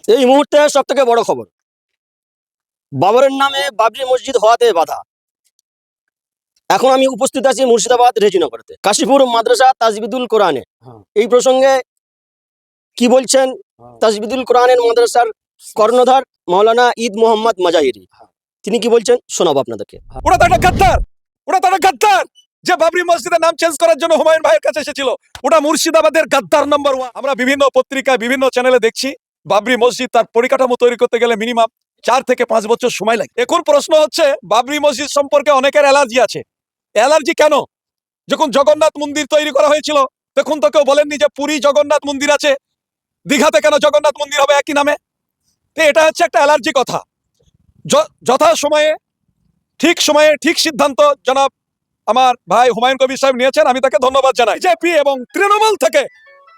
এই মুহূর্তে সব থেকে বড় খবর, বাবরের নামে বাবরি মসজিদ হওয়াতে বাধা। এখন আমি উপস্থিত আছি মুর্শিদাবাদ রেজিনগরতে, কাশীপুর মাদ্রাসা তাজবিদুল কোরআনে। এই প্রসঙ্গে কি বলছেন তাজবিদুল কোরআনের মাদ্রাসার কর্ণধার মাওলানা ঈদ মোহাম্মদ মাজাহিরি, তিনি কি বলছেন শোনাবো আপনাদেরকে। ওরা তো একটা গাদ্দার যে বাবরি মসজিদের নাম চেঞ্জ করার জন্য হুমায়ুন ভাইয়ের কাছে এসেছিল। ওটা মুর্শিদাবাদের গাদ্দার নাম্বার 1। আমরা বিভিন্ন পত্রিকায় বিভিন্ন চ্যানেলে দেখছি বাবরি মসজিদ তার পরিকাঠামো তৈরি করতে গেলে মিনিমাম 4 থেকে 5 বছর সময় লাগে। এখন প্রশ্ন হচ্ছে বাবরি মসজিদ সম্পর্কে অনেকের অ্যালার্জি আছে। অ্যালার্জি কেন? যখন জগন্নাথ মন্দির তৈরি করা হয়েছিল তখন তো কেউ বলেননি যে পুরী জগন্নাথ মন্দির আছে, দীঘাতে কেন জগন্নাথ মন্দির হবে একই নামে? তো এটা হচ্ছে একটা অ্যালার্জি কথা। যথা সময়ে ঠিক সিদ্ধান্ত জনাব আমার ভাই হুমায়ুন কবির সাহেব নিয়েছেন, আমি তাকে ধন্যবাদ জানাই। বিজেপি এবং তৃণমূল থেকে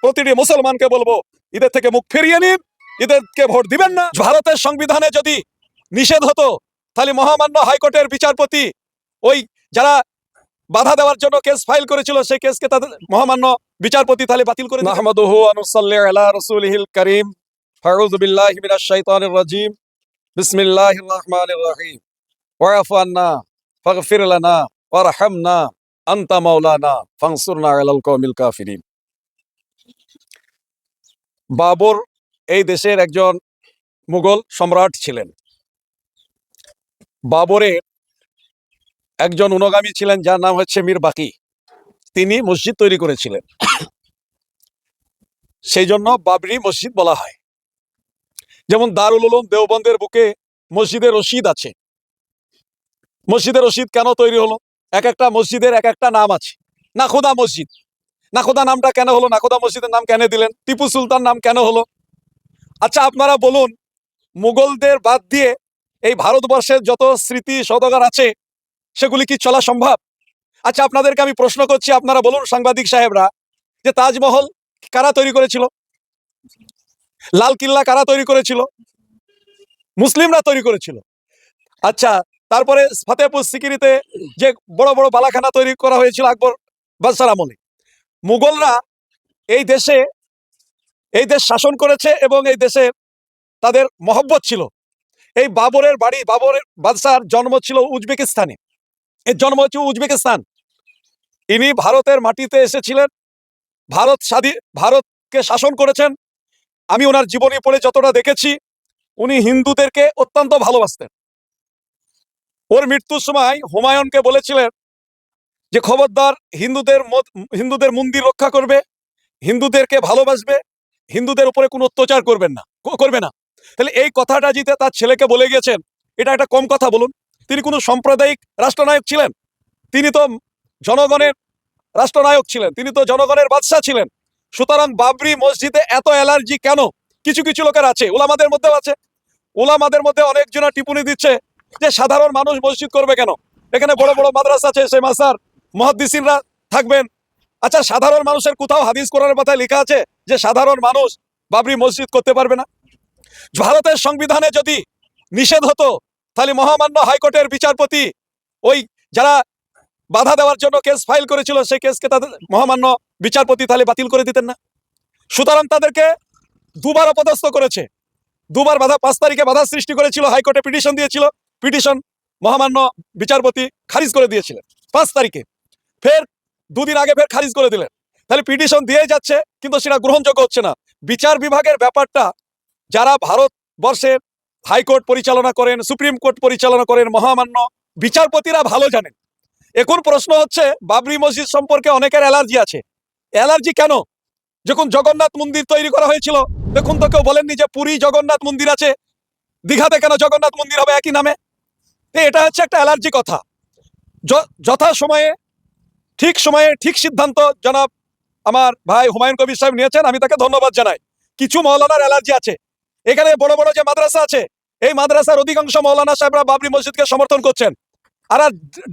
প্রতিটি মুসলমানকে বলবো, এদের থেকে মুখ ফিরিয়ে নিন, এদেরকে ভোট দিবেন না। ভারতের সংবিধানে যদি নিষেধ হতো তাহলে মহামান্য হাইকোর্টের বিচারপতি ওই যারা বাধা দেওয়ার জন্য কেস ফাইল করেছিল সেই কেসকে তাদের মহামান্য বিচারপতি তাহলে বাতিল করে দিতেন। নাহমাদুহু ওয়া নুসাল্লি আলা রাসূলিহিল কারীম। আউযু বিল্লাহি মিনাশ শাইতানির রাজীম। বিসমিল্লাহির রহমানির রহিম। ওয়া'ফু আন্না ফাগফির লানা ওয়ারহামনা আনতা মাওলানা ফানসুরনা আলাল কওমিল কাফিরিন। বাবর এই দেশের একজন মুঘল সম্রাট ছিলেন। বাবরের একজন অনুগামী ছিলেন যার নাম হচ্ছে মীর বাকি। তিনি মসজিদ তৈরি করেছিলেন, সেই জন্য বাবরি মসজিদ বলা হয়। যেমন দারুল উলুম দেওবন্দের বুকে মসজিদের রশিদ আছে। মসজিদের রশিদ কেন তৈরি হলো? এক একটা মসজিদের এক একটা নাম আছে। নাখোদা মসজিদ, নাখোদা নামটা কেন হলো? নাখোদা মসজিদের নাম কেন দিলেন? টিপু সুলতান নাম কেন হলো? আচ্ছা আপনারা বলুন, মুঘলদের বাদ দিয়ে এই ভারতবর্ষের যত স্মৃতি সৌদাগর আছে সেগুলি কি চলা সম্ভব? আচ্ছা আপনাদেরকে আমি প্রশ্ন করছি, আপনারা বলুন সাংবাদিক সাহেবরা, যে তাজমহল কারা তৈরি করেছিল? লাল কিল্লা কারা তৈরি করেছিল? মুসলিমরা তৈরি করেছিল। আচ্ছা তারপরে ফতেহপুর সিকিরিতে যে বড় বড় বালাখানা তৈরি করা হয়েছিল আকবর বাদশার আমলে, মুঘলরা এই দেশ শাসন করেছে এবং এই দেশে তাদের মহব্বত ছিল। এই বাবরের বাদশার জন্ম ছিল উজবেকিস্তানে। এর জন্ম হচ্ছে উজবেকিস্তান। ইনি ভারতের মাটিতে এসেছিলেন, ভারতকে শাসন করেছেন। আমি ওনার জীবনী পড়ে যতটা দেখেছি, উনি হিন্দুদেরকে অত্যন্ত ভালোবাসতেন। ওর মৃত্যুর সময় হুমায়ুনকে বলেছিলেন যে খবরদার হিন্দুদের মন্দির রক্ষা করবে, হিন্দুদেরকে ভালোবাসবে, হিন্দুদের উপরে কোনো অত্যাচার করবে না। তাহলে এই কথাটা জিতে তার ছেলেকে বলে গেছেন, এটা একটা কম কথা বলুন? তিনি কোনো সাম্প্রদায়িক রাষ্ট্রনায়ক ছিলেন? তিনি তো জনগণের রাষ্ট্রনায়ক ছিলেন, তিনি তো জনগণের বাদশা ছিলেন। সুতরাং বাবরি মসজিদে এত অ্যালার্জি কেন? কিছু কিছু লোকের আছে, ওলামাদের মধ্যেও আছে। ওলামাদের মধ্যে অনেকজনা টিপুনি দিচ্ছে যে সাধারণ মানুষ মসজিদ করবে কেন? এখানে বড় বড় মাদ্রাসা আছে, সেই মাসার মুহাদ্দিসিনরা থাকবেন। আচ্ছা সাধারণ মানুষের কোথাও হাদিস কোরআনের পাতায় লেখা আছে যে সাধারণ মানুষ বাবরি মসজিদ করতে পারবে না? ভারতের সংবিধানে যদি নিষেধ হতো তাহলে মহামান্য হাইকোর্টের বিচারপতি ওই যারা বাধা দেওয়ার জন্য কেস ফাইল করেছিল সেই কেসকে তাদের মহামান্য বিচারপতি তাহলে বাতিল করে দিতেন না? সুতরাং তাদেরকে দুবার অপদস্থ করেছে, দুবার 5 তারিখে বাধা সৃষ্টি করেছিল, হাইকোর্টে পিটিশন দিয়েছিল, পিটিশন মহামান্য বিচারপতি খারিজ করে দিয়েছিলেন 5 তারিখে। ফের 2 দিন আগে ফের খারিজ করে দিলেন। তাহলে পিটিশন দিয়ে যাচ্ছে কিন্তু সেটা গ্রহণযোগ্য হচ্ছে না। বিচার বিভাগের ব্যাপারটা যারা ভারতবর্ষের হাইকোর্ট পরিচালনা করেন, সুপ্রিম কোর্ট পরিচালনা করেন, মহামান্য বিচারপতিরা ভালো জানেন। এখন প্রশ্ন হচ্ছে বাবরি মসজিদ সম্পর্কে অনেকের অ্যালার্জি আছে। অ্যালার্জি কেন? যখন জগন্নাথ মন্দির তৈরি করা হয়েছিল তখন তো কেউ বলেননি যে পুরী জগন্নাথ মন্দির আছে, দীঘাতে কেন জগন্নাথ মন্দির হবে একই নামে? এটা হচ্ছে একটা অ্যালার্জি কথা। যথা সময়ে ঠিক সিদ্ধান্ত জনাব আমার ভাই হুমায়ুন কবির সাহেব নিয়েছেন, আমি তাকে ধন্যবাদ জানাই। কিছু মৌলানার অ্যালার্জি আছে। এখানে বড় বড় যে মাদ্রাসা আছে, এই মাদ্রাসার অধিকাংশ মৌলানা সাহেবরা বাবরি মসজিদকে সমর্থন করছেন। আর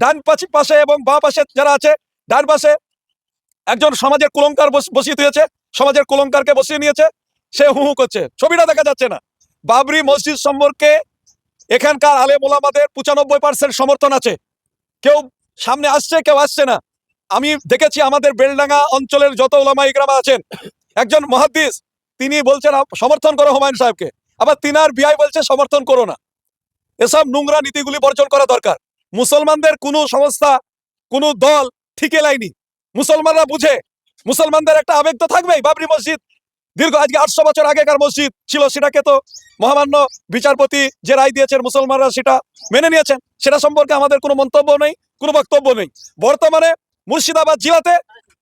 ডান পাশে এবং বাঁ পাশে যারা আছে, ডান পাশে একজন সমাজের কুলঙ্কার বসিয়ে দিয়েছে, সমাজের কুলঙ্কারকে বসিয়ে নিয়েছে, সে হু হু করছে, ছবিটা দেখা যাচ্ছে না। বাবরি মসজিদ সম্পর্কে এখানকার আলেম ওলামাদের 95% সমর্থন আছে। কেউ সামনে আসছে, কেউ আসছে না। আমি দেখেছি আমাদের বেলডাঙ্গা অঞ্চলের যত ওলামা ইকরাম আছেন, একজন মুহাদ্দিস তিনি বলছেন সমর্থন করো হুমায়ুন সাহেবকে। আবার তিনার বিআই বলছে সমর্থন করো না। এসব নোংরা নীতিগুলি বর্জন করা দরকার। মুসলমানদের কোনো সংস্থা, কোনো দল ঠিকে লাইনি, মুসলমানরা বুঝে। মুসলমানদের একটা আবেগ তো থাকবেই। বাবরি মসজিদ দীর্ঘ আজকে 800 বছর আগেকার মসজিদ ছিল, সেটাকে তো মহামান্য বিচারপতি যে রায় দিয়েছেন মুসলমানরা সেটা মেনে নিয়েছেন, সেটা সম্পর্কে আমাদের কোনো মন্তব্য নেই, কোনো বক্তব্য নেই। বর্তমানে মুর্শিদাবাদ জেলাতে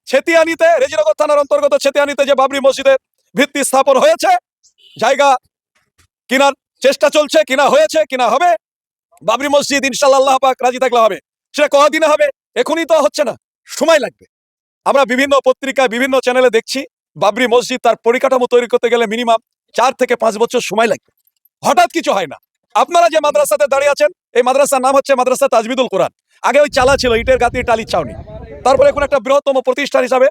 ছেতিয়ানিতে, রেজিনগর থানার অন্তর্গত ছেতিয়ানিতে যে বাবরি মসজিদের ভিত্তি স্থাপন হয়েছে, জায়গা কিনার চেষ্টা চলছে, কিনা হয়েছে, কিনা হবে। বাবরি মসজিদ ইনশাআল্লাহ আল্লাহ পাক রাজি থাকলে হবে। সেটা কদিনে হবে, এখনই তো হচ্ছে না, সময় লাগবে। আমরা বিভিন্ন পত্রিকায়, বিভিন্ন চ্যানেলে দেখছি বাবরি মসজিদ তার পরিকাঠামো তৈরি করতে গেলে মিনিমাম 4 থেকে 5 বছর সময় লাগবে। হঠাৎ কিছু হয় না। আপনারা যে মাদ্রাসাতে দাঁড়িয়ে আছেন, এই মাদ্রাসার নাম হচ্ছে মাদ্রাসা তাজবিদুল কোরআন। আগে ওই চালা ছিল, ইটের গাঁথনি, টালির ছাউনি, তারপরে এখন একটা বৃহত্তম প্রতিষ্ঠান হিসাবে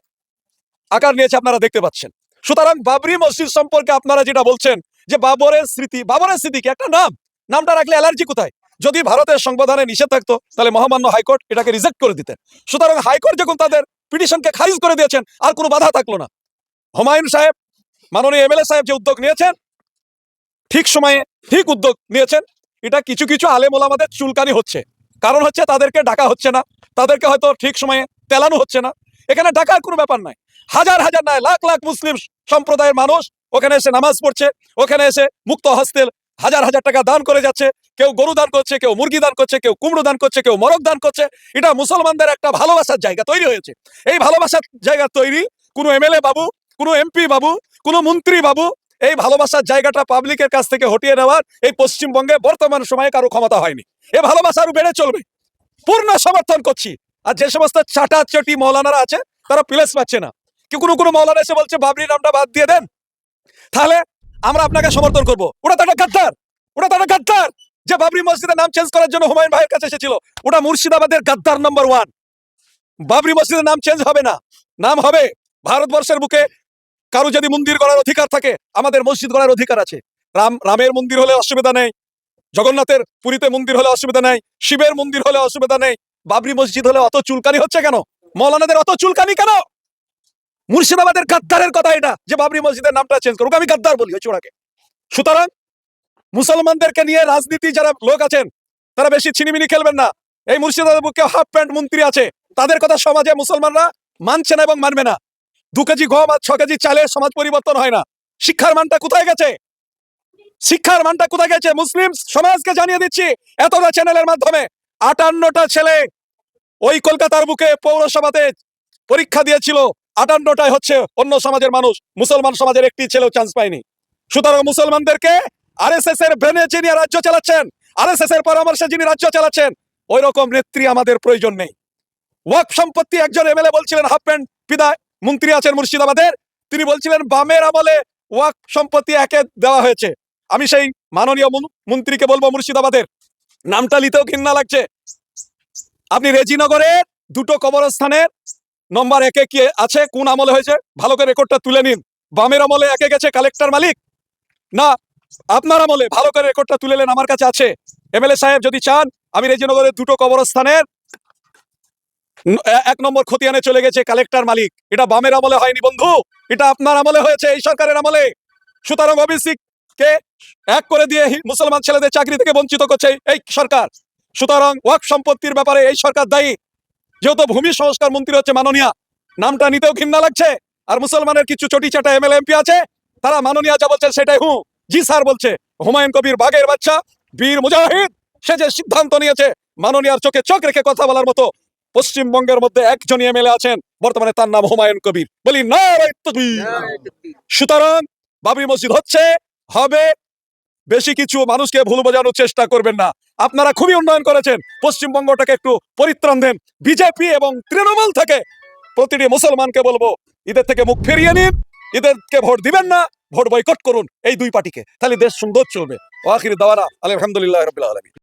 আকার নিয়েছে, আপনারা দেখতে পাচ্ছেন। সুতরাং বাবরি মসজিদ সম্পর্কে আপনারা যেটা বলছেন যে বাবরের স্মৃতি কি একটা নাম, নামটা রাখলে অ্যালার্জি কোথায়? যদি ভারতের সংবিধানে নিষেধ থাকতো তাহলে মহামান্য হাইকোর্ট এটাকে রিজেক্ট করে দিতেন। সুতরাং হাইকোর্ট যখন তাদের পিটিশনকে খারিজ করে দিয়েছেন, আর কোনো বাধা থাকলো না। হুমায়ুন সাহেব, মাননীয় এমএলএ সাহেব যে উদ্যোগ নিয়েছেন, ঠিক সময়ে ঠিক উদ্যোগ নিয়েছেন। এটা কিছু কিছু আলেম ওলামাদের চুলকানি হচ্ছে, কারণ হচ্ছে তাদেরকে ডাকা হচ্ছে না, তাদেরকে হয়তো ঠিক সময়ে তেলানো হচ্ছে না। এখানে ডাকার কোনো ব্যাপার নাই। হাজার হাজার নয়, লাখ লাখ মুসলিম সম্প্রদায়ের মানুষ ওখানে এসে নামাজ পড়ছে, ওখানে এসে মুক্ত হস্তে হাজার হাজার টাকা দান করে যাচ্ছে। কেউ গরু দান করছে, কেউ মুরগি দান করছে, কেউ কুমড়ো দান করছে, কেউ মরক দান করছে। এটা মুসলমানদের একটা ভালোবাসার জায়গা তৈরি হয়েছে। এই ভালোবাসার জায়গা তৈরি কোনো এমএলএ বাবু, কোনো এমপি বাবু, কোনো মন্ত্রী বাবু এই ভালোবাসার জায়গাটা পাবলিকের কাছ থেকে হটিয়ে নেওয়ার এই পশ্চিমবঙ্গে বর্তমান সময়ে কারো ক্ষমতা হয়নি। এ ভালোবাসা আরো বেড়ে চলবে, পূর্ণ সমর্থন করছি। আর যে সমস্ত চাটাচটি মৌলানারা আছে তারা প্লেস পাচ্ছে না, কি কোনো কোনো মৌলানা এসে বলছে বাবরি নামটা বাদ দিয়ে দেন, তাহলে আমরা আপনাকে সমর্থন করব। ওটা তো একটা গাদ্দার, ওটা তো একটা গাদ্দার যে বাবরি মসজিদের নাম চেঞ্জ করার জন্য হুমায়ুন ভাইয়ের কাছে এসেছিল। ওটা মুর্শিদাবাদের গাদ্দার নম্বর 1। বাবরি মসজিদের নাম চেঞ্জ হবে না, নাম হবে ভারতবর্ষের বুকে কারো যদি মন্দির গড়ার অধিকার থাকে, আমাদের মসজিদ গড়ার অধিকার আছে। রামের মন্দির হলে অসুবিধা নেই, জগন্নাথের পুরীতে মন্দির হলে অসুবিধা নেই, শিবের মন্দির হলে অসুবিধা নেই। বাবরি মসজিদ হলে অত চুলকানি হচ্ছে কেন? মৌলানাদের অত চুলকানি কেন? মুর্শিদাবাদের গাদ্দারের কথা এটা, যে বাবরি মসজিদের নামটা চেঞ্জ করুক। আমি গাদ্দার বলি ওই চোরাকে। সুতরাং মুসলমানদেরকে নিয়ে রাজনীতি যারা লোক আছেন তারা বেশি ছিনিমিনি খেলবেন না। এই মুর্শিদাবাদের বুকে হাফ প্যান্ট মন্ত্রী আছে, তাদের কথা সমাজে মুসলমানরা মানছে না এবং মানবে না। 2 কেজি গম আর 6 কেজি চালে সমাজ পরিবর্তন হয় না। শিক্ষার মানটা কোথায় গেছে? শিক্ষার মানটা কোথায় গেছে? মুসলিম সমাজকে জানিয়ে দিচ্ছি এতটা চ্যানেলের মাধ্যমে, 58টা ছেলে ওই কলকাতার বুকে পৌরসভাতে পরীক্ষা দিয়েছিল, 58টাই হচ্ছে অন্য সমাজের মানুষ, মুসলমান সমাজের একটি ছেলেও চান্স পায়নি। সুতরাং মুসলমানদেরকে আরএসএস এর ব্রেনে যিনি রাজ্য চালাচ্ছেন, আরএসএস এর পরামর্শে যিনি রাজ্য চালাচ্ছেন, ওই রকম নেত্রী আমাদের প্রয়োজন নেই। ওয়াকফ সম্পত্তি একজন এমএলএ বলছিলেন, হাফ প্যান্ট বিদায় মন্ত্রী আছেন মুর্শিদাবাদের, তিনি বলছিলেন বামের আমলে ওয়াকফ সম্পত্তি একে দেওয়া হয়েছে। আমি সেই মাননীয় মন্ত্রীকে বলবো, মুর্শিদাবাদের নামটা নিতেও ঘৃণা লাগছে। আপনি রেজিনগরের 2টো কবরস্থানের নম্বর 1-এ কি আছে, কোন আমলে হয়েছে, ভালো করে রেকর্ডটা তুলে নিন। বামের আমলে 1-এ গেছে কালেক্টর মালিক, না আপনার আমলে? ভালো করে রেকর্ডটা তুলে নেন, আমার কাছে আছে। এমএলএ সাহেব যদি চান, আমি রেজিনগরের 2টো কবরস্থানের 1 নম্বর খতিয়ানে চলে গেছে কালেক্টর মালিক। এটা বামের আমলে হয়নি বন্ধু, এটা আপনার আমলে হয়েছে, এই সরকারের আমলে। সুতরাং ওবিসি কে 1 করে দিয়ে মুসলমান ছেলেদের চাকরি থেকে বঞ্চিত করছে এই সরকার। সুতরাং ওয়াকফ সম্পত্তির ব্যাপারে এই সরকার দায়ী। যেহেতু ভূমি সংস্কার মন্ত্রী হচ্ছে মাননীয়া, নামটা নিতেও ঘৃণা লাগছে। আর মুসলমানের কিছু চটি চাটা এমএলএ এমপি আছে, তারা মাননীয়া যা বলছেন সেটাই জি স্যার বলছে। হুমায়ুন কবির বাঘের বাচ্চা, বীর মুজাহিদ, সে যে সিদ্ধান্ত নিয়েছে, মাননীয়ার চোখে চোখ রেখে কথা বলার মতো পশ্চিমবঙ্গের মধ্যে একজনই এমএলএ আছেন বর্তমানে, তার নাম হুমায়ুন কবির। বলি নারে তাকবীর। সুতরাং বাবরি মসজিদ হচ্ছে, হবে, বেশি কিছু মানুষকে ভুল বোঝানোর চেষ্টা করবেন না। আপনারা খুবই উন্নয়ন করেছেন, পশ্চিমবঙ্গটাকে একটু পরিত্রাণ দেন। বিজেপি এবং তৃণমূল থেকে প্রতিটি মুসলমানকে বলবো, এদের থেকে মুখ ফিরিয়ে নিন, এদেরকে ভোট দিবেন না, ভোট বয়কট করুন এই 2 পার্টিকে, তাহলে দেশ সুন্দর চলবে। আখির দাওয়ানা আলহামদুলিল্লাহ রাব্বিল আলামিন।